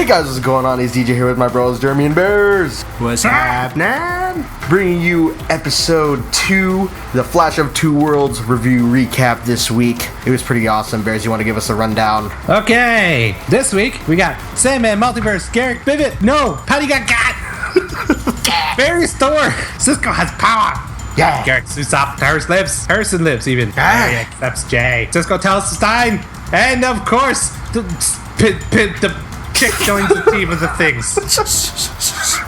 guys, what's going on? It's DJ here with my bros, Jeremy and Bears. What's happening? Bringing you episode 2, the Flash of Two Worlds review recap this week. It was pretty awesome. Bears, you want to give us a rundown? Okay, this week we got Sandman, Multiverse, Garrick, Vivid, Patty got Barry's Thor, Cisco has power. Yeah. Garrick suits up, Harrison lives even. Barry accepts Jay. Cisco tells Stein, and of course, the chick joins the team of the things.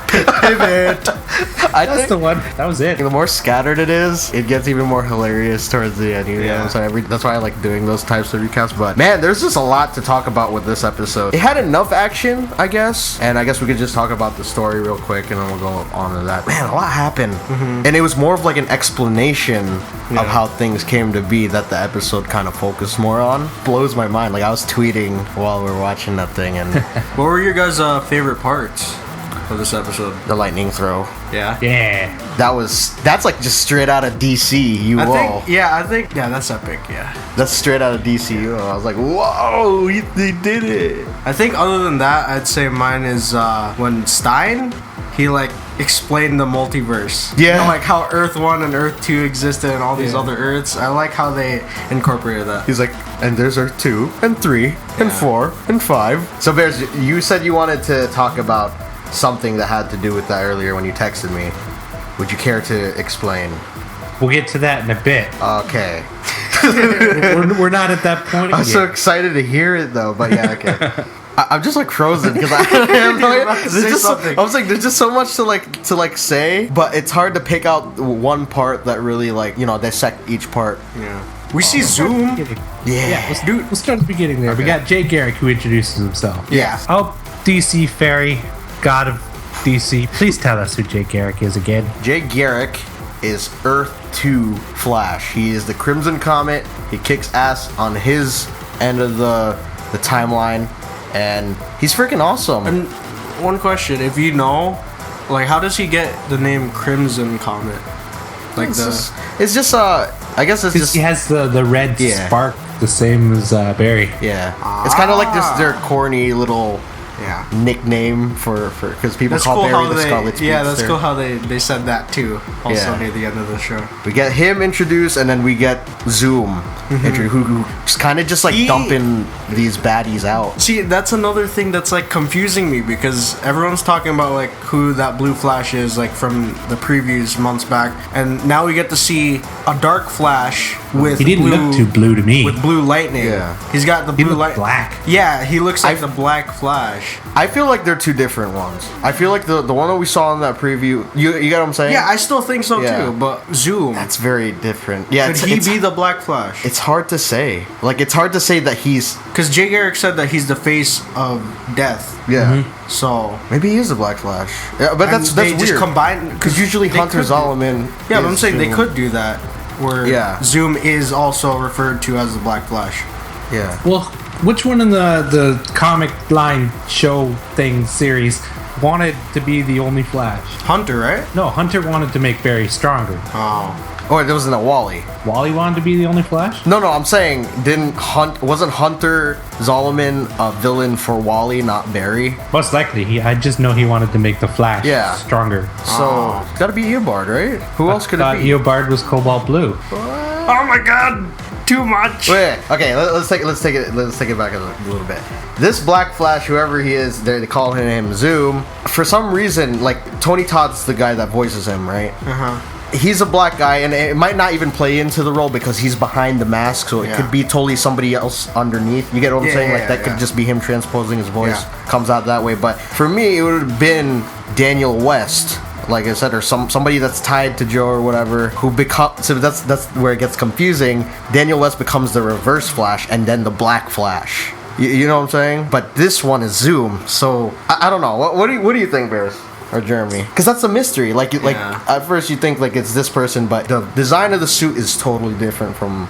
Pivot. That's the one. That was it. The more scattered it is, it gets even more hilarious towards the end. You know? So that's why I like doing those types of recaps. But man, there's just a lot to talk about with this episode. It had enough action, I guess, and I guess we could just talk about the story real quick, and then we'll go on to that. Man, a lot happened, and it was more of like an explanation of how things came to be that the episode kind of focused more on. Blows my mind. Like I was tweeting while we were watching that thing, and what were your guys' favorite parts of this episode? the lightning throw. Yeah. That's like just straight out of DCUO. I think that's epic. Yeah. That's straight out of DCUO. I was like, whoa, they did it. I think other than that, I'd say mine is when Stein, he like explained the multiverse. Yeah. You know, like how Earth 1 and Earth 2 existed and all these other Earths. I like how they incorporated that. He's like, and there's Earth 2 and 3 and 4 and 5. So Bears, you said you wanted to talk about something that had to do with that earlier when you texted me. Would you care to explain? We'll get to that in a bit. Okay. we're not at that point I'm yet. so excited to hear it though, but yeah, okay. I'm just like frozen because I have no idea. I was like, there's just so much to say, but it's hard to pick out one part that really dissect each part. Yeah. We see Zoom. Let's start at the beginning there. Okay. We got Jay Garrick who introduces himself. Yeah. Oh, DC Fairy, God of DC. Please tell us who Jay Garrick is again. Jay Garrick is Earth 2 Flash. He is the Crimson Comet. He kicks ass on his end of the timeline, and he's freaking awesome. And one question, if you know, like, how does he get the name Crimson Comet? Like it's just I guess it's just he has the red spark, the same as Barry. Yeah, it's kind of like this their corny little nickname for because people that's call cool Barry the Scarlet Speedster. Yeah, that's cool how they said that too. Also near the end of the show, we get him introduced, and then we get Zoom, who's kind of just like dumping these baddies out. See, that's another thing that's like confusing me because everyone's talking about like who that Blue Flash is, like from the previews months back, and now we get to see a Dark Flash with he didn't look too blue to me. With blue lightning. Yeah, he's got the blue light. Black. Yeah, he looks like the Black Flash. I feel like they're two different ones. I feel like the one that we saw in that preview, you get what I'm saying? Yeah, I still think so too, but Zoom. That's very different. Yeah, could he be the Black Flash? It's hard to say. Like, it's hard to say that he's... Because Jay Garrick said that he's the face of death. Yeah. So... maybe he is the Black Flash. Yeah, but that's weird. Just combine... Because usually Hunter Zolomon... Yeah, but I'm saying they could do that. Where Zoom is also referred to as the Black Flash. Yeah. Well, which one in the comic line show thing series wanted to be the only Flash? Hunter, right? No, Hunter wanted to make Barry stronger. Oh, it wasn't a Wally. Wally wanted to be the only Flash? No, I'm saying wasn't Hunter Zolomon a villain for Wally, not Barry? Most likely. I just know he wanted to make the Flash stronger. So it's gotta be Eobard, right? Who else could it be? Eobard was Cobalt Blue. Oh my god! Too much. Wait, okay, let's take it back a little bit. This Black Flash, whoever he is, they call him Zoom. For some reason, like Tony Todd's the guy that voices him, right? He's a black guy, and it might not even play into the role because he's behind the mask, so it could be totally somebody else underneath. You get what I'm saying? Like that could just be him transposing his voice. Comes out that way. But for me, it would have been Daniel West, like I said, or somebody that's tied to Joe or whatever, who becomes... So that's where it gets confusing. Daniel West becomes the Reverse Flash and then the Black Flash. You know what I'm saying? But this one is Zoom, so I don't know. What do you think, Bears? Or Jeremy? Because that's a mystery. Like at first you think like it's this person, but the design of the suit is totally different from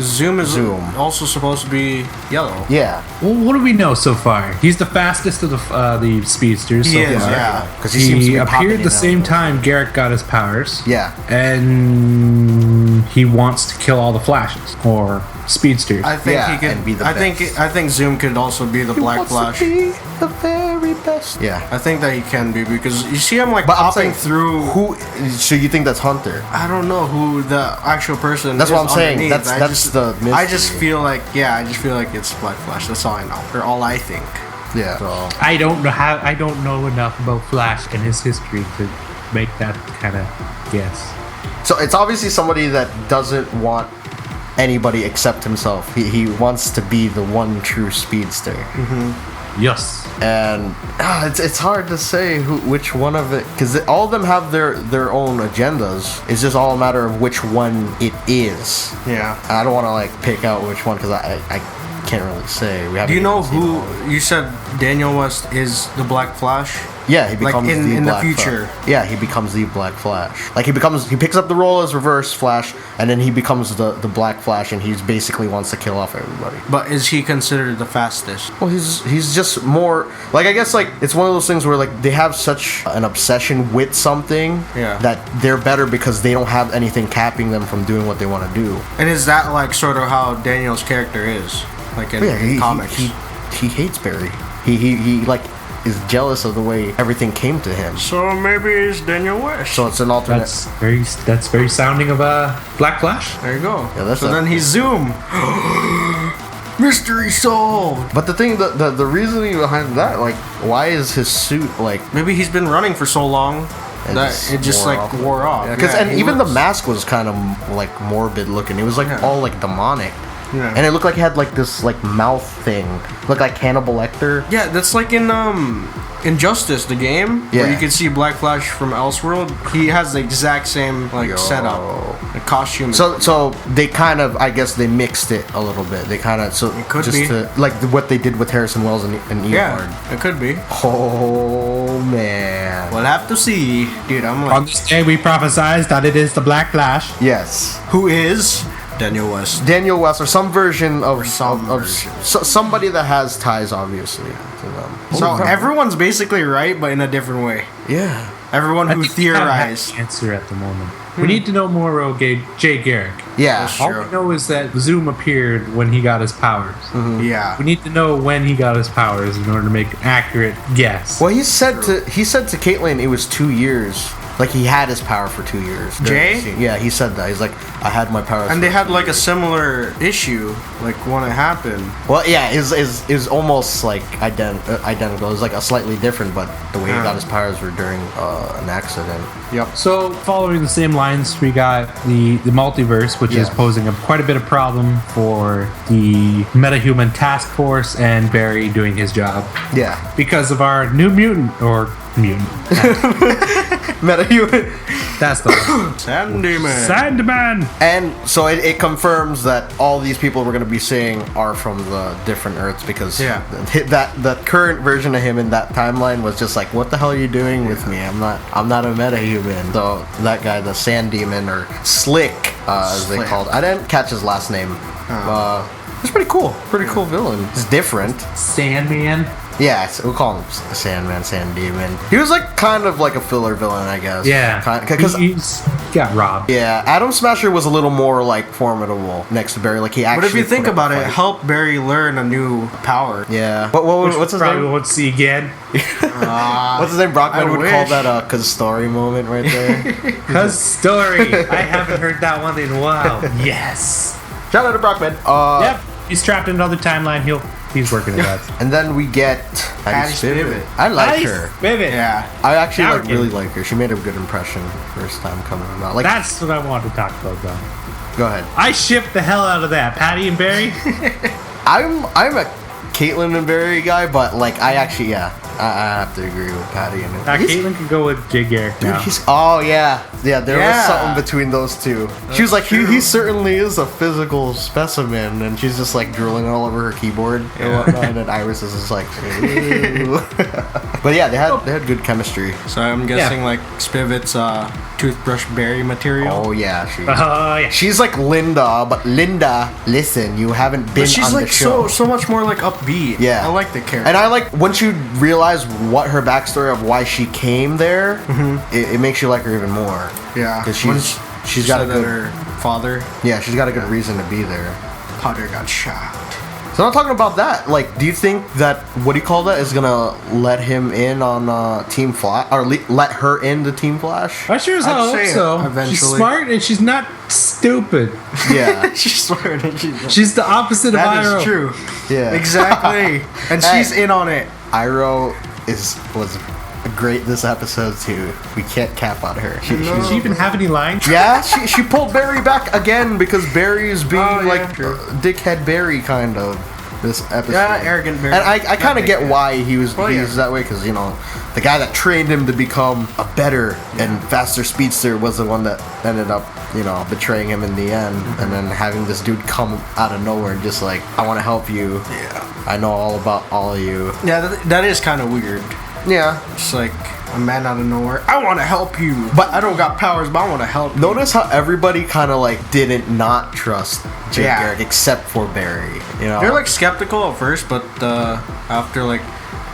Zoom is also supposed to be yellow. Yeah. Well, what do we know so far? He's the fastest of the speedsters so far. Yeah. Because he appeared the same time Garrick got his powers. Yeah. And he wants to kill all the Flashes, or speedster. I think Yeah, he could. and be the I best. think. I think Zoom could also be the Black Flash. Be the very best. Yeah. I think that he can be because you see him like But I'm popping saying through. who? So you think that's Hunter? I don't know who the actual person. That's is what I'm saying. underneath. That's the mystery. I just feel like I just feel like it's Black Flash. That's all I know, or all I think. Yeah. So. I don't know enough about Flash and his history to make that kind of guess. So it's obviously somebody that doesn't want anybody except himself. He wants to be the one true speedster. Yes. And it's hard to say which one of it, because all of them have their own agendas. It's just all a matter of which one it is. Yeah. I don't want to like pick out which one because I can't really say. We haven't. Do you know even seen all of who you said Daniel West is the Black Flash? Yeah, he becomes like in the Black future. Flash. Yeah, he becomes the Black Flash. Like he picks up the role as Reverse Flash, and then he becomes the Black Flash, and he's basically wants to kill off everybody. But is he considered the fastest? Well, he's just more like, I guess, like it's one of those things where like they have such an obsession with something that they're better because they don't have anything capping them from doing what they want to do. And is that like sort of how Daniel's character is? Like in comics? He hates Barry. He like is jealous of the way everything came to him. So maybe it's Daniel West. So it's an alternate. That's very sounding of a Black Flash. There you go. Yeah, so then he's Zoom. Mystery solved. But the thing, the reasoning behind that, like, why is his suit like? Maybe he's been running for so long that it just like wore off. Because even the mask was kind of like morbid looking. It was like all like demonic. Yeah. And it looked like he had like this like mouth thing. Looked like Hannibal Lecter. Yeah, that's like in Injustice, the game, where Yeah. you can see Black Flash from Elseworld. He has the exact same like setup, the costume. So they kind of, I guess they mixed it a little bit. They kind of It could just be. to, like what they did with Harrison Wells and Eobard. yeah, it could be. Oh man. We'll have to see, dude. I'm On like, this day, we prophesied that it is the Black Flash. Yes. who is Daniel West? Daniel West, or some version of version. somebody that has ties, obviously, to them. So everyone's basically right, but in a different way. Yeah. Everyone I who think we kind of have theorized. the answer at the moment. We need to know more about Jay Garrick. Yeah. That's All true. we know is that Zoom appeared when he got his powers. Yeah. We need to know when he got his powers in order to make an accurate guess. Well, he said to Caitlyn it was 2 years. Like he had his power for 2 years. Jay? Yeah, he said that. He's like, I had my powers. And for they had 2 like a years. similar issue, like when it happened. Well, yeah, is almost like identical. It was like a slightly different, but the way he got his powers were during an accident. Yep. So, following the same lines, we got the multiverse, which is Yeah. posing quite a bit of problem for the metahuman task force and Barry doing his job Yeah. because of our new mutant. Metahuman. That's the one. Sandman. Sandman. And so it confirms that all these people we're going to be seeing are from the different Earths because that current version of him in that timeline was just like, what the hell are you doing with me? I'm not a metahuman. So that guy, the Sand Demon, or Slick, as they Slick. called. I didn't catch his last name. It's pretty cool. Pretty cool villain. It's different. Sandman. Yeah, we'll call him Sandman, Sand Demon. He was like kind of like a filler villain, I guess. Yeah. Because he's got robbed. yeah, Atom Smasher was a little more like formidable next to Barry. Like he actually. But if you put think up a about it, fight. help's Barry learn a new power. Yeah. Which What's his probably name? won't see again. What's his name? Brockman I would wish. call that a cause story moment right there. Cause story. I haven't heard that one in a while. Yes. Shout out to Brockman. Yep. He's trapped in another timeline. He's working it out. And then we get Patty Spivot. I like her. Vivid. Yeah. I actually Now like we're getting- really like her. She made a good impression first time coming out. Like, That's what I wanted to talk about, though. go ahead. I shipped the hell out of that. Patty and Barry. I'm a Caitlyn and Barry guy, but like I actually I have to agree with Patty and Caitlyn could go with Jay Garrick Dude, now. there was Yeah. something between those two. She was like, he certainly is a physical specimen, and she's just like drooling all over her keyboard and whatnot, and Iris is just like, ooh. But yeah, they had good chemistry. So I'm guessing like Spivot's toothbrush berry material. Oh yeah, Oh, yeah. she's like Linda, but Linda, listen, you haven't been But she's on like the show. so much more like upbeat. Yeah. I like the character. And I like once you realize what her backstory of why she came there, it makes you like her even more. yeah. because When she's got a said that good her father. she's got a good reason to be there. Potter got shot. So I'm talking about that. Like, do you think that what do you call that is gonna let him in on Team Flash, or let her in the Team Flash? I sure as hell hope so. Eventually. She's smart and she's not stupid. Yeah, She's smart and She's the opposite of that Iroh. is true. yeah. Exactly. And she's in on it. Iroh was great this episode too. We can't cap on her. Does she even have any lines? Yeah, she pulled Barry back again because Barry is being true. dickhead Barry kind of this episode. Yeah, arrogant Barry. And I kind of get why he was yeah. that way because the guy that trained him to become a better and faster speedster was the one that ended up betraying him in the end, and then having this dude come out of nowhere and just like, I want to help you. Yeah. I know all about all of you. Yeah, that is kind of weird. Yeah. Just like a man out of nowhere. I want to help you, but I don't got powers, but I want to help you. Notice how everybody kind of like didn't not trust Jay Garrick except for Barry. They're like skeptical at first, but after like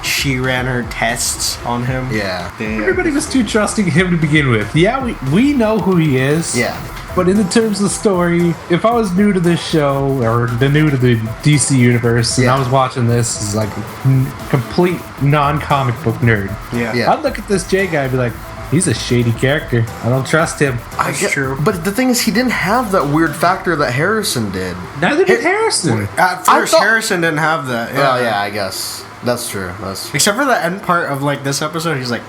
she ran her tests on him. Yeah. Everybody was too trusting him to begin with. Yeah, we know who he is. Yeah. But in the terms of the story, if I was new to this show or new to the DC universe and I was watching this as like a complete non-comic book nerd, Yeah. I'd look at this Jay guy and be like, he's a shady character. I don't trust him. That's true. But the thing is, he didn't have that weird factor that Harrison did. Neither did Harrison. At first, Harrison didn't have that. Yeah. Oh, yeah, I guess. That's true. Except for the end part of like this episode, he's like,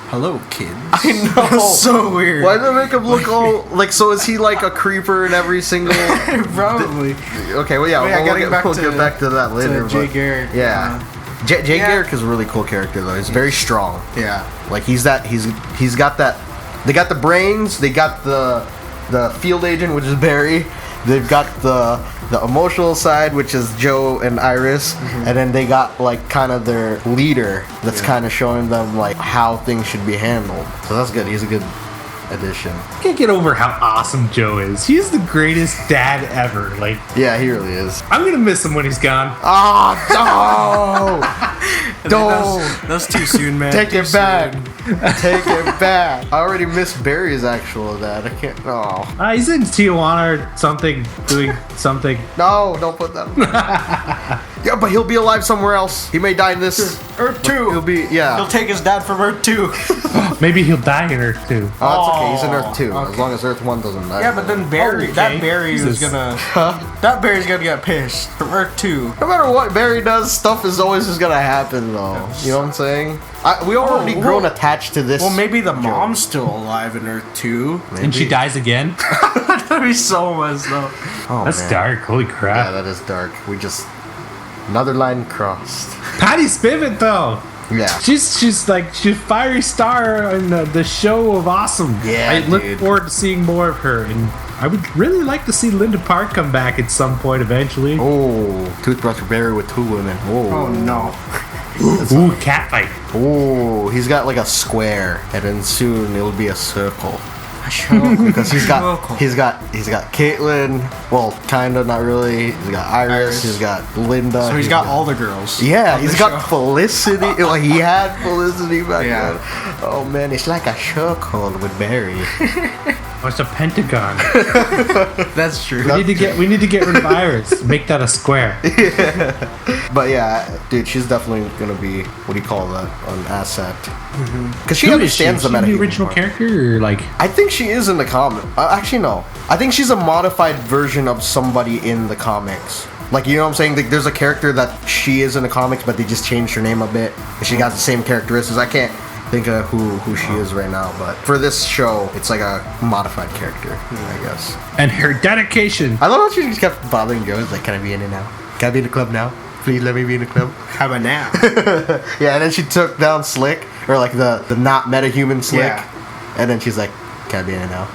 "Hello, kids." I know. That's so weird. Why do they make him look all like? So is he like a creeper in every single? Probably. Okay, well, yeah, we'll get back to that later. To Jay Garrick. Yeah, Jay Garrick is a really cool character though. He's very strong. Yeah. Like he's got that. They got the brains. They got the field agent, which is Barry. They've got the emotional side, which is Joe and Iris, and then they got like kind of their leader that's kind of showing them like how things should be handled. So that's good. He's a good addition. I can't get over how awesome Joe is. He's the greatest dad ever. Like, Yeah, he really is. I'm gonna miss him when he's gone. Oh, no! Don't! That's too soon, man. Take Too it back. soon. Take it back. I already missed Barry's actual dad. I can't. Oh. He's in Tijuana or something, doing something. No, don't put that. Yeah, but he'll be alive somewhere else. He may die in this. Earth 2. He'll be, yeah. He'll take his dad from Earth 2. Maybe he'll die in Earth 2. Oh, that's okay. He's in Earth 2. Okay. As long as Earth 1 doesn't die. Yeah, but then Barry, Okay. that Barry was Jesus. gonna, that Barry's gonna get pissed from Earth 2. No matter what Barry does, stuff is always just gonna happen, though. You know what I'm saying? We already grown attached to this. Well, maybe the mom's still alive in Earth 2. And she dies again? That'd be so messed up. Oh, That's man. dark. Holy Yeah, crap. that is dark. We just another line crossed. Patty Spivot, though. Yeah. She's like she's fiery star in the show of awesome. Yeah, I look dude. forward to seeing more of her, and I would really like to see Linda Park come back at some point eventually. Oh, toothbrush Barry with 2 women. Oh no. Ooh, cat fight. Oh, he's got like a square, and then soon it'll be a circle. Because Because he's got Caitlyn. Well, kinda, not really. He's got Iris. He's got Linda. So he's got all the girls. Yeah, on he's the got show. Felicity. Like he had Felicity back Yeah. then. Oh man, it's like a circle with Barry. Oh, it's a pentagon. That's true. we need to get rid of Iris. Make that a square. But yeah, dude, she's definitely gonna be, what do you call that, an asset. Because she Who is she? understands Is the she the metahuman original part. character, or like? I think she is in the comic. Actually, no. I think she's a modified version of somebody in the comics. Like, you know what I'm saying? Like, there's a character that she is in the comics, but they just changed her name a bit. And she got the same characteristics. I can't think of who she is right now, but for this show, it's like a modified character, I guess. And her dedication. I love how she just kept bothering Joe. It's like, can I be in it now? Can I be in the club now? Please let me be in the club. How about now? Yeah, and then she took down Slick, or like the not metahuman Slick. Yeah. And then she's like, can I be in it now?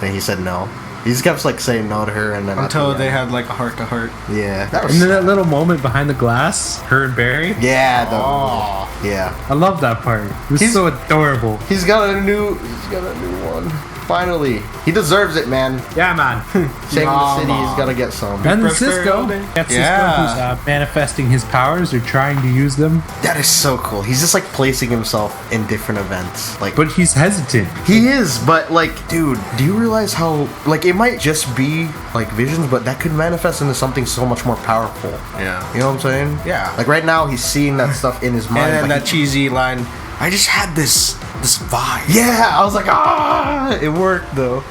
And he said no. He just kept like saying no to her, and then Until they had like a heart to heart. yeah, that was And then that little moment behind the glass, her and Barry. yeah, Oh. yeah. I love that part. It was He's- so adorable. He's got a new one. Finally. He deserves it, man. Yeah, man. Saving the city, he's gotta get some. And Press Cisco. Barry That's Yeah. Cisco who's manifesting his powers or trying to use them. That is so cool. He's just like placing himself in different events. Like, But he's hesitant. he is, but like, dude, do you realize how, like, it might just be like visions, but that could manifest into something so much more powerful. Yeah. You know what I'm saying? Yeah. Like right now, he's seeing that stuff in his mind. And then but that cheesy line, I just had this vibe. yeah, I was like, it worked though.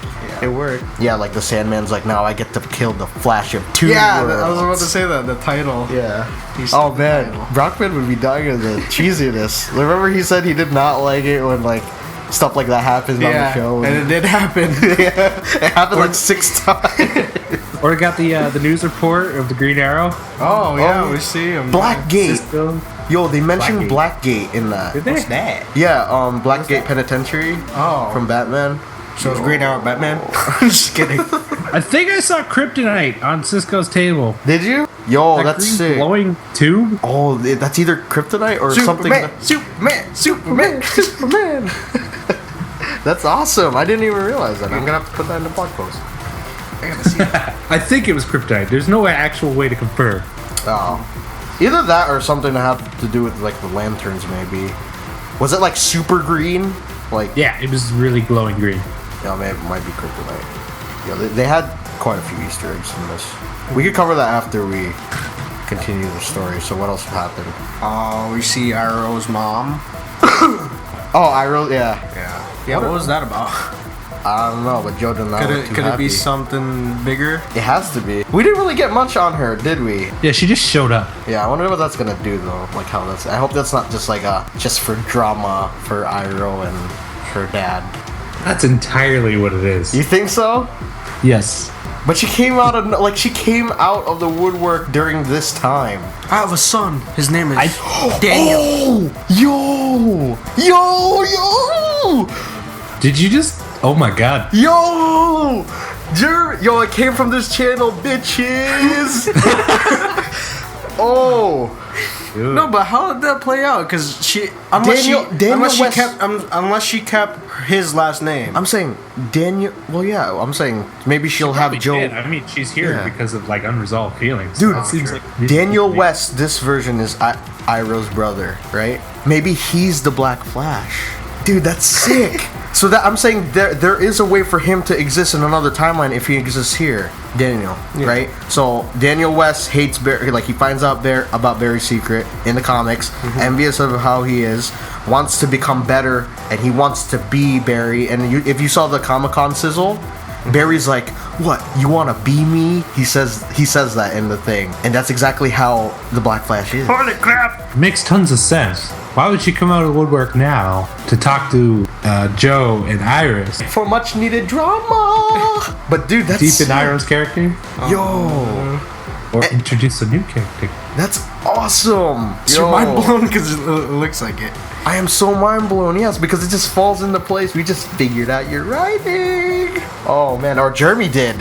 It worked. Yeah, like the Sandman's like, now I get to kill the Flash of two Yeah, worlds. I was about to say that, the title. Yeah. He's Oh the man, title. Brockman would be dying of the cheesiness. Remember he said he did not like it when like stuff like that happens on the show. and it did happen. Yeah, it happened like 6 times. Or got the news report of the Green Arrow. Oh, yeah, Oh, we see him. Blackgate. Cisco. Yo, they mentioned Blackgate. Blackgate in that. Did they? What's that? Yeah, Blackgate Penitentiary. Oh. From Batman. So it's Green Arrow Batman? Just kidding. I think I saw kryptonite on Cisco's table. Did you? Yo, That that's green sick. glowing tube. Oh, that's either kryptonite or something. Superman. Superman. That's awesome. I didn't even realize that. I'm gonna have to put that in the blog post. I gotta see that. I think it was kryptonite. There's no actual way to confirm. Oh. Either that or something to have to do with like the lanterns, maybe. Was it like super green? Like, Yeah, it was really glowing green. yeah, maybe it might be kryptonite. Yeah, they had quite a few Easter eggs in this. We could cover that after we continue the story. So what else happened? Oh, we see Arrow's mom. Oh, I wrote, yeah. Yeah, what was that about? I don't know, but Joe did not look too Could it happy. be something bigger? It has to be. We didn't really get much on her, did we? Yeah, she just showed up. Yeah, I wonder what that's gonna do though. Like how that's. I hope that's not just like just for drama for Iroh and her dad. That's entirely what it is. You think so? Yes. But she came out of the woodwork during this time. I have a son. His name is Daniel. Oh, yo, Did you just? Oh my god. yo, yo! It came from this channel, bitches. Oh. Dude. No, but how did that play out? Because Daniel West- unless she kept his last name. I'm saying Daniel. Well, yeah, I'm saying maybe she'll have Probably Joe. did. I mean, she's here Yeah. because of like unresolved feelings. Dude, It seems like Daniel West, this version is Iroh's brother, right? Maybe he's the Black Flash. Dude, that's sick. So that I'm saying there is a way for him to exist in another timeline if he exists here, Daniel, right? So Daniel West hates Barry, like he finds out about Barry's secret in the comics, envious of how he is, wants to become better, and he wants to be Barry. And if you saw the Comic-Con sizzle, Barry's like, "What? You want to be me?" He says that in the thing, and that's exactly how the Black Flash is. Holy crap! makes tons of sense. Why would she come out of the woodwork now to talk to Joe and Iris? For much needed drama. But dude, that's Deep in sick. Iroh's character? Yo, Or introduce a new character? that's awesome. You're mind blown because it looks like it. I am so mind blown. Yes, because it just falls into place. We just figured out your writing. Oh man, or Jeremy did.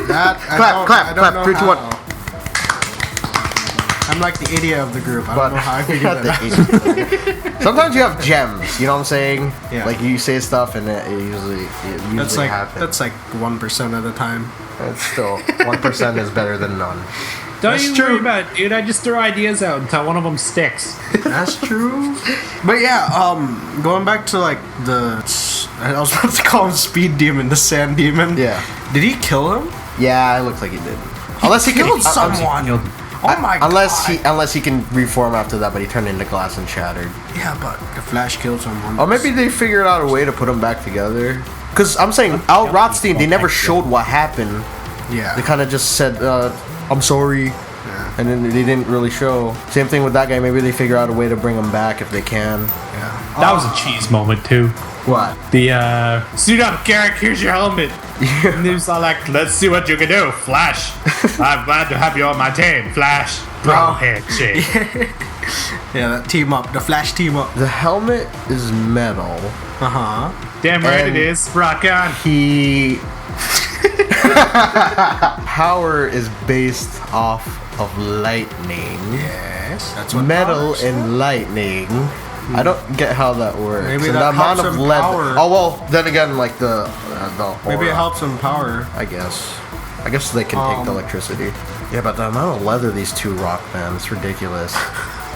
That Clap, 3, 2, 1. I'm like the idiot of the group. I But don't know how I figured not that out. the sometimes you have gems. You know what I'm saying? Yeah. Like you say stuff and it usually That's like happens. 1% of the time. It's still 1% is better than none. Don't That's you true. worry about it, dude. I just throw ideas out until one of them sticks. That's true. But yeah, going back to like I was about to call him Speed Demon, the Sand Demon. Yeah. Did he kill him? Yeah, it looks like he did. Unless he Killed can, someone. Oh my god. unless he can reform after that, but he turned into glass and shattered. Yeah, but the Flash killed someone. Or maybe they figured out a way to put them back together. Because I'm saying, Al Rothstein, they never showed what happened. Yeah. They kind of just said, I'm sorry. Yeah. And then they didn't really show. Same thing with that guy. Maybe they figure out a way to bring him back if they can. Yeah. That was a cheese moment, too. What? The, suit up, Garrick, here's your helmet. And he was all like, let's see what you can do, Flash. I'm glad to have you on my team, Flash. Bro, handshake. Yeah, that team up, the Flash team up. The helmet is metal. Uh-huh. Damn right And- it is. Rock on. He... Power is based off of lightning. Yes, that's what Metal powers. and lightning I don't get how that works. Maybe And that the amount helps of him leather. power. Oh well, then again, like the Maybe it aura, helps him power. I guess. I guess they can take the electricity. Yeah, but the amount of leather these two rock, man, it's ridiculous.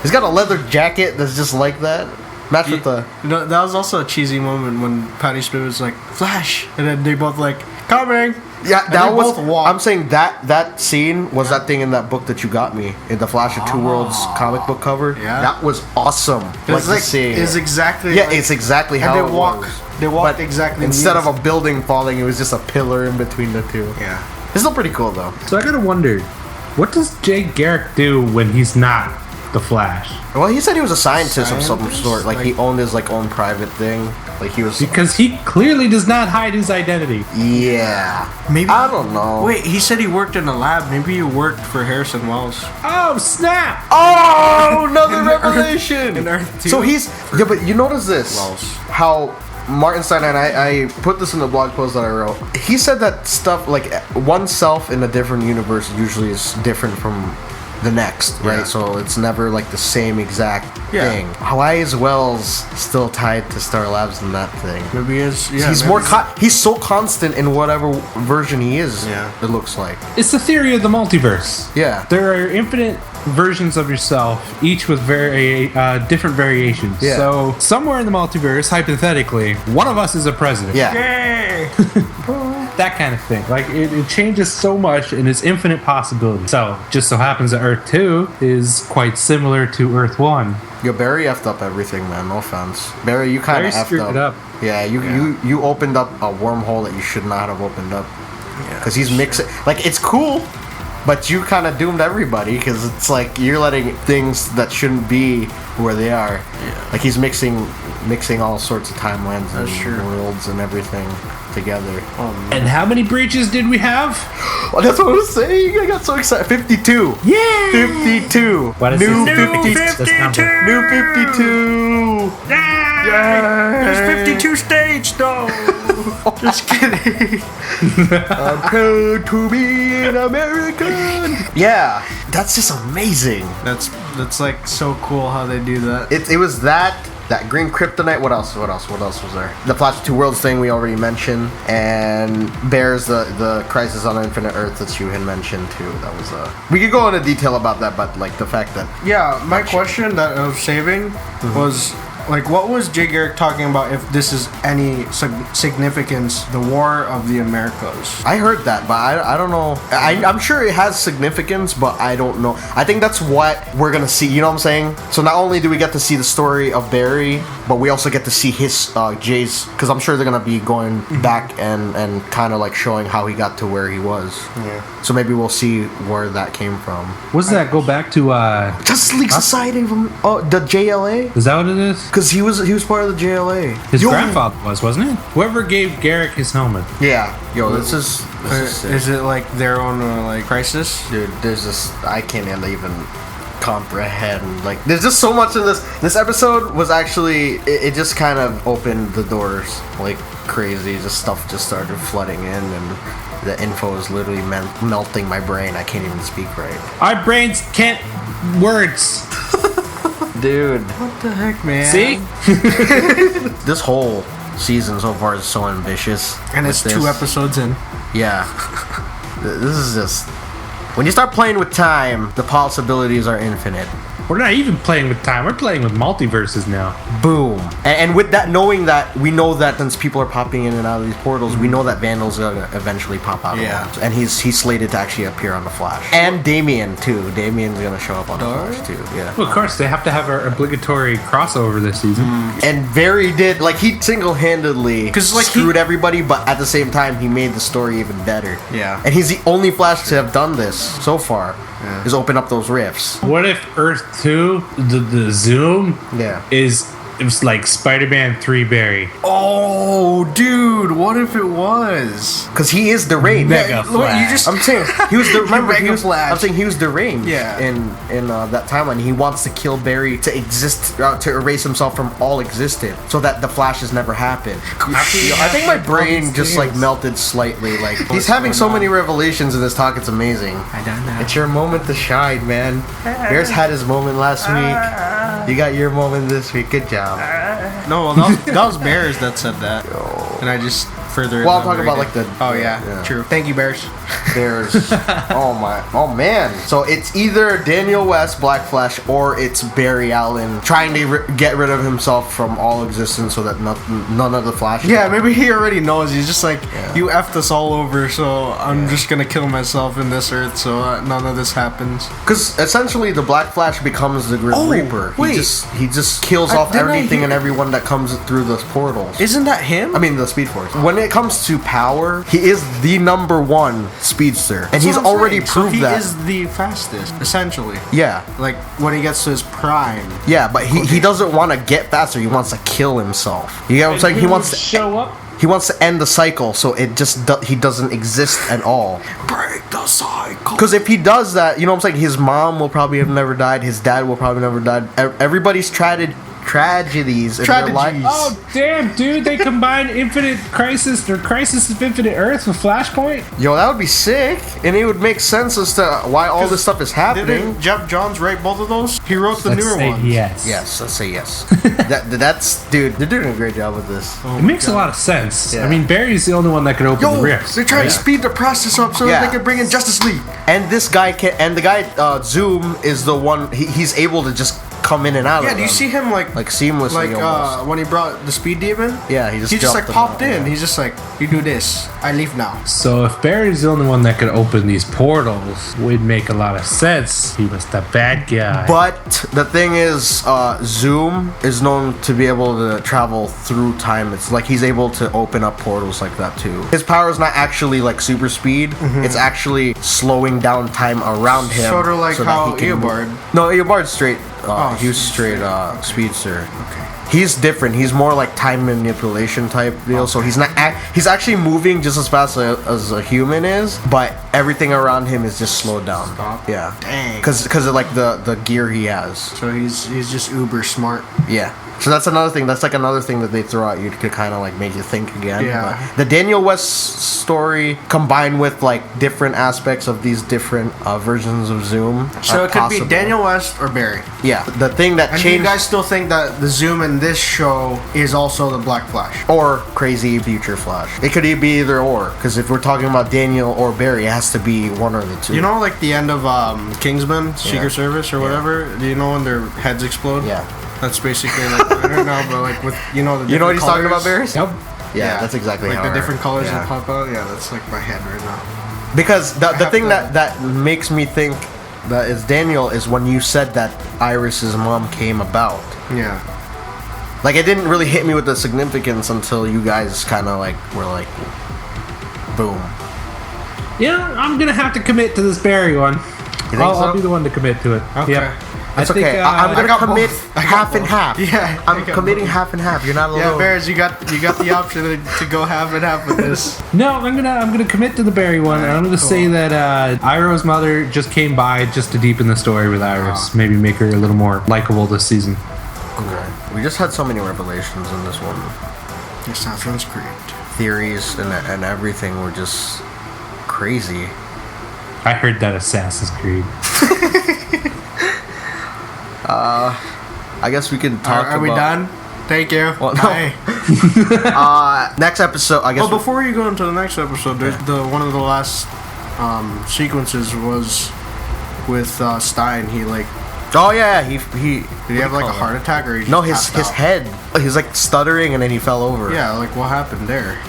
He's got a leather jacket that's just like that. Match with the. You know, that was also a cheesy moment when Patty Smith was like, Flash! And then they both like, coming! Yeah, And that they was. both walked. I'm saying that scene was that thing in that book that you got me in the Flash of Two Worlds comic book cover. Yeah. That was awesome. It's like to see it. it's exactly Yeah, like, it's exactly and how they it walk was. they walked But exactly instead of a building falling, it was just a pillar in between the two. Yeah. It's still pretty cool though. So I gotta wonder, what does Jay Garrick do when he's not the Flash? Well, he said he was a scientist of some Scientist? sort. Like, he Like- owned his own private thing. Like he was. Because he clearly does not hide his identity. Yeah. Maybe I don't know. Wait, he said he worked in a lab. Maybe he worked for Harrison Wells. Oh snap! Oh, another In Earth- revelation. in Earth 2? So he's yeah, but you notice this? Wells. How Martin Stein and I put this in the blog post that I wrote. He said that stuff like oneself in a different universe usually is different from the next, right? Yeah. So it's never like the same exact Yeah. thing. Why is Wells still tied to Star Labs in that thing? Maybe it's He's maybe- more. He's so constant in whatever version he is. Yeah. It looks like. It's the theory of the multiverse. Yeah. There are infinite versions of yourself, each with very different variations. Yeah. So somewhere in the multiverse, hypothetically, one of us is a president. Yeah. Yay! That kind of thing. Like it changes so much and it's infinite possibilities. So just so happens that Earth 2 is quite similar to Earth 1. Yo, Barry effed up everything, man. No offense, Barry. You kind Barry of effed screwed up. it up. Yeah, you opened up a wormhole that you should not have opened up. Yeah, Because he's mixing. Like, it's cool, but you kind of doomed everybody. Because it's like you're letting things that shouldn't be where they are. Yeah. Like he's mixing all sorts of timelines and That's true. worlds and everything together. And how many breaches did we have? Well, that's what I was saying. I got so excited. 52. Yeah! 52. What is New this? 50. This number. New 52. There's 52 stage though. Just kidding. I'm proud to be an American. Yeah, that's just amazing. That's like so cool how they do that. It was that green kryptonite. What else was there? The Flash of Two Worlds thing we already mentioned, and Bears the Crisis on Infinite Earth that you had mentioned too. That was we could go into detail about that, but like the fact that Yeah, my question that I was saving was like, what was Jay Garrick talking about? If this is any significance, the War of the Americas. I heard that, but I don't know. I'm sure it has significance, but I don't know. I think that's what we're gonna see. You know what I'm saying? So not only do we get to see the story of Barry, but we also get to see his Jay's, because I'm sure they're gonna be going back and kind of like showing how he got to where he was. Yeah. So maybe we'll see where that came from. What's that? Go back to Justice League Society from the JLA, is that what it is? because he was part of the JLA. His Yo. grandfather was, wasn't it? Whoever gave Garrick his helmet. Yeah. Yo, this is sick. Is it like their own like crisis? Dude, there's just I can't even comprehend. Like, there's just so much in this. This episode was actually it just kind of opened the doors like crazy. Just stuff just started flooding in, and the info is literally melting my brain. I can't even speak right. Our brains can't words. Dude, What the heck, man? See? this whole season so far is so ambitious. And it's with 2 this. episodes in. Yeah. This is just when you start playing with time, the possibilities are infinite. We're not even playing with time. We're playing with multiverses now. Boom. And with that, knowing that, we know that since people are popping in and out of these portals, we know that Vandal's gonna eventually pop out Yeah. of one. And he's slated to actually appear on The Flash. And Damian, too. Damian's gonna show up on The Flash, too. Yeah. Well, of course, they have to have our obligatory crossover this season. And Barry did, like, he single-handedly 'Cause, like, screwed everybody, but at the same time, he made the story even better. Yeah. And he's the only Flash to have done this so far, is open up those rifts. What if Earth 2, the Zoom, Yeah. it was like Spider-Man 3 Barry? Oh, dude, what if it was? Because he is deranged. Mega Look, you Flash. just I'm saying he was remember he Mega was, Flash. I'm saying he was deranged. Yeah. In that timeline, he wants to kill Barry to exist, to erase himself from all existence, so that the Flash has never happened. I think my brain just like melted slightly. Like he's having so many revelations in this talk. It's amazing. I don't know. It's your moment to shine, man. Bears had his moment last week. You got your moment this week. Good job. No, well, that was Bears that said that. And I just further. Well, I'm talking about like the. Oh yeah, true. Thank you, Bears. There's. Oh man. So it's either Daniel West, Black Flash, or it's Barry Allen trying to get rid of himself from all existence so that none of the Flash. Yeah, maybe he already knows. He's just like, you effed us all over, so I'm just gonna kill myself in this Earth so none of this happens. Because essentially the Black Flash becomes the Grim Reaper. Wait. He just kills off everything and everyone that comes through those portals. Isn't that him? I mean, the Speed Force. When it comes to power, he is the #1 speedster, and he's already proved that. He is the fastest, essentially. Yeah. Like when he gets to his prime. Yeah, but he doesn't want to get faster. He wants to kill himself. You get what I'm saying? He wants to show up. He wants to end the cycle, so it just he doesn't exist at all. Break the cycle. Because if he does that, you know what I'm saying? His mom will probably have never died. His dad will probably never died. Everybody's tragedies in their life. Oh damn, dude! They combined Infinite Crisis or Crisis of Infinite Earth with Flashpoint. Yo, that would be sick, and it would make sense as to why all this stuff is happening. Didn't Jeff Johns write both of those? He wrote the newer ones. Yes. Yes, let's say yes. That's dude. They're doing a great job with this. It makes a lot of sense. Yeah. I mean, Barry's the only one that can open the rifts. They're trying to speed the process up so that they can bring in Justice League. And this guy can, and the guy Zoom is the one. He's able to just come in and out. Yeah, do you see him like seamlessly? Like when he brought the Speed Demon? Yeah, he just like popped in. He's just like, you do this, I leave now. So if Barry's the only one that could open these portals, would make a lot of sense. He was the bad guy. But the thing is, Zoom is known to be able to travel through time. It's like he's able to open up portals like that too. His power is not actually like super speed. Mm-hmm. It's actually slowing down time around him. Sort of like how Eobard. No, Eobard's straight. He was straight speedster. Okay. He's different. He's more like time manipulation type deal. Okay. So he's not. He's actually moving just as fast as a human is, but everything around him is just slowed down. Stop. Yeah. Dang. Because of like the gear he has. So he's just uber smart. Yeah. So that's another thing. That's like another thing that they throw at you to kind of like make you think again. Yeah. But the Daniel West story combined with like different aspects of these different versions of Zoom. So it could be Daniel West or Barry. Yeah. The thing that changed. And you guys still think that the Zoom in this show is also the Black Flash? Or Crazy Future Flash. It could be either or. Because if we're talking about Daniel or Barry, it has to be one or the two. You know, like the end of Kingsman, Secret Service or whatever? Do you know when their heads explode? Yeah. That's basically like, I don't know, but like with, the different You know what he's colors. talking about, Barry? Yep. Yeah, that's exactly like how the different colors yeah. that pop out. Yeah, that's like my head right now. Because the thing that makes me think that is Daniel is when you said that Iris's mom came about. Yeah. Like, it didn't really hit me with the significance until you guys kind of like were like, boom. Yeah, I'm gonna have to commit to this Barry one. You think I'll be the one to commit to it. Okay. Yep. It's okay. I'm gonna commit half and half. Yeah, I'm committing half and half. You're not alone. Yeah, Bears, you got the option to go half and half with this. No, I'm gonna commit to the Barry one, and I'm gonna say that Iroh's mother just came by just to deepen the story with Iris. Maybe make her a little more likable this season. Okay. We just had so many revelations in this one. Assassin's Creed. Theories and everything were just crazy. I heard that Assassin's Creed. I guess we can talk. Are we done? Thank you. Well, Bye. Next episode, I guess. Oh, before you go into the next episode, one of the last sequences was with Stein. He like. Oh yeah, he did he have like a heart attack or he just no his passed out? head. He was like stuttering and then he fell over. Yeah, like what happened there?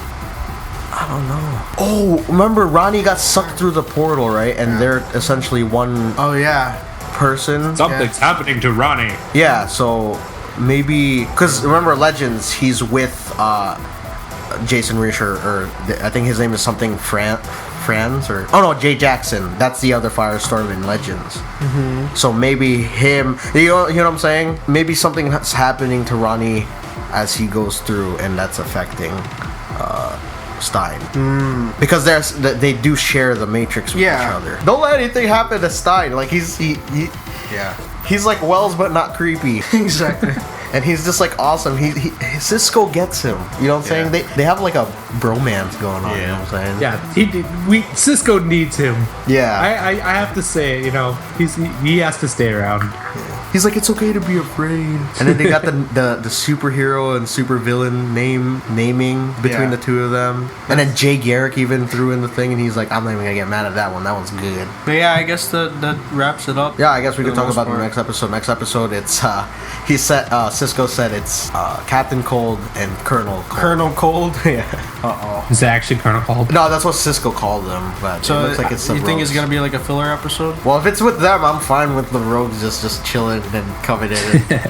I don't know. Oh, remember Ronnie got sucked through the portal, right? And they're essentially one. Oh yeah. Person. Something's happening to Ronnie. Yeah, so maybe because remember Legends, he's with Jason Reacher, or I think his name is something Franz or Jay Jackson. That's the other Firestorm in Legends. Mm-hmm. So maybe him. You know what I'm saying? Maybe something that's happening to Ronnie as he goes through, and that's affecting Stein. Because they do share the Matrix with each other. Don't let anything happen to Stein. Like he's like Wells but not creepy. Exactly. And he's just like awesome. Cisco gets him. You know what I'm saying? They have like a bromance going on. You know what I'm saying? Yeah, Cisco needs him. Yeah. I have to say, he has to stay around. Yeah. He's like, it's okay to be afraid. And then they got the superhero and supervillain naming between the two of them. And then Jay Garrick even threw in the thing, and he's like, I'm not even gonna get mad at that one. That one's good. But yeah, I guess that wraps it up. Yeah, I guess we could talk about the next episode. Next episode, it's he said Cisco said it's Captain Cold and Colonel Cold. Colonel Cold. Yeah. Is it actually Colonel Cold? No, that's what Cisco called them. But So it looks like it's the you think Rogues. it's gonna be like a filler episode? Well, if it's with them, I'm fine with the Rogues just chilling and coming in and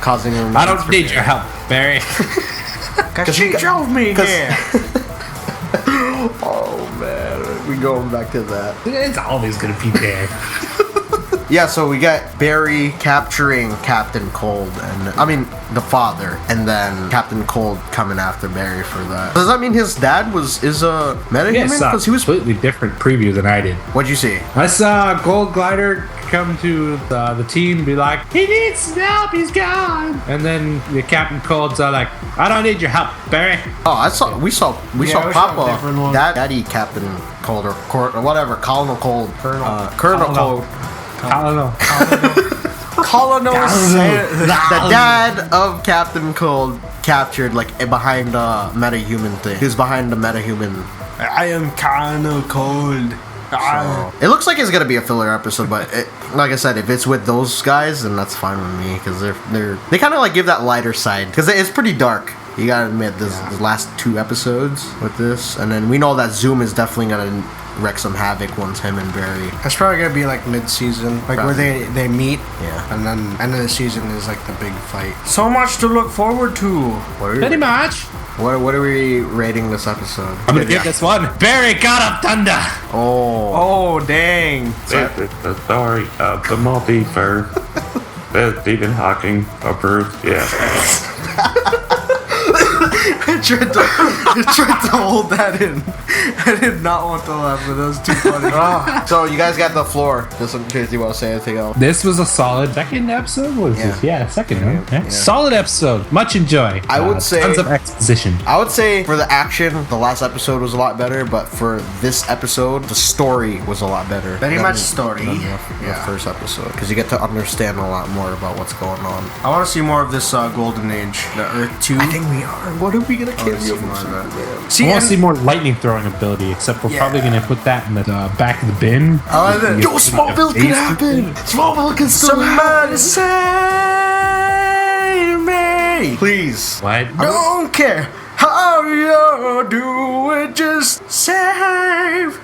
causing them. I don't need your help, Barry. Cause she drove me here. Oh man, we going back to that. It's always gonna be there. Yeah, so we got Barry capturing Captain Cold, and I mean the father, and then Captain Cold coming after Barry for that. Does that mean his dad is a metahuman? Yes, Because he was. completely different preview than I did. What'd you see? I saw Gold Glider come to the team and be like, he needs help, he's gone. And then the Captain Cold's like, I don't need your help, Barry. Oh, we saw we saw a Papa, different one. Daddy Captain Cold or whatever, Colonel Cold, Colonel Cold. I don't know. Colonel the dad of Captain Cold captured like behind a metahuman thing. He was behind the metahuman. I am Colonel Cold. So, it looks like it's gonna be a filler episode, but like I said, if it's with those guys, then that's fine with me because they kind of like give that lighter side because it's pretty dark. You gotta admit, the last 2 episodes with this, and then we know that Zoom is definitely gonna wreak some havoc once him and Barry. That's probably gonna be like mid-season, like where they meet. Yeah. And then end of the season is like the big fight. So much to look forward to. Pretty much. What are we rating this episode? I'm gonna give this one Barry God of Thunder. Oh, Oh dang! This is the story of the multiverse. That Stephen Hawking approved. Yeah. I tried to hold that in. I did not want to laugh, but that was too funny. So you guys got the floor. Just in case you want to say anything else. This was a solid second episode. What is this? Yeah, second. Huh? Yeah. Yeah. Solid episode. Much enjoy. I would say- tons of exposition. I would say for the action, the last episode was a lot better, but for this episode, the story was a lot better. Very than much story. than the first episode, because you get to understand a lot more about what's going on. I want to see more of this Golden Age, the Earth 2. I think we are. What are we gonna I wanna cameo see from more of that. Superman? I want to see more lightning throwing ability, except we're probably going to put that in the back of the bin. Yo, Smallville can happen. Smallville can still Somebody happen. save me! Please. What? Don't care how you do it, just save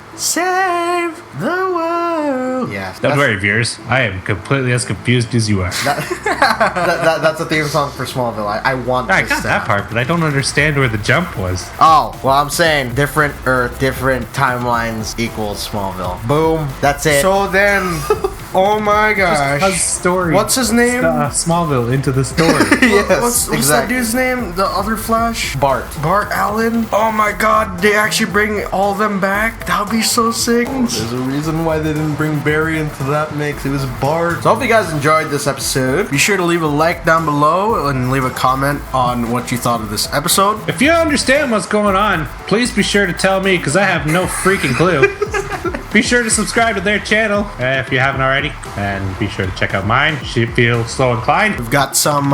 the world. Yeah. Don't worry, viewers. I am completely as confused as you are. That's a theme song for Smallville. I want. I this got to that happen. part, but I don't understand where the jump was. Oh, well, I'm saying different Earth, different timelines equals Smallville. Boom. That's it. So then, oh my How's gosh. story? What's his name? Smallville into the story. yes, What's that exactly. dude's name? The other Flash? Bart. Bart Allen? Oh my god, they actually bring all of them back? That would be so sick. There's a reason why they didn't bring Barry into that mix. It was Bart. So I hope you guys enjoyed this episode. Be sure to leave a like down below and leave a comment on what you thought of this episode. If you understand what's going on, please be sure to tell me, because I have no freaking clue. Be sure to subscribe to their channel if you haven't already, and be sure to check out mine. She feels slow inclined. We've got some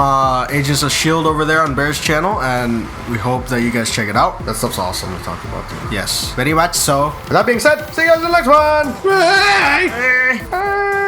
Agents of S.H.I.E.L.D. over there on Bear's channel, and we hope that you guys check it out. That stuff's awesome to talk about, too. Yes, very much so. With that being said, see you guys in the next one. Bye. Bye.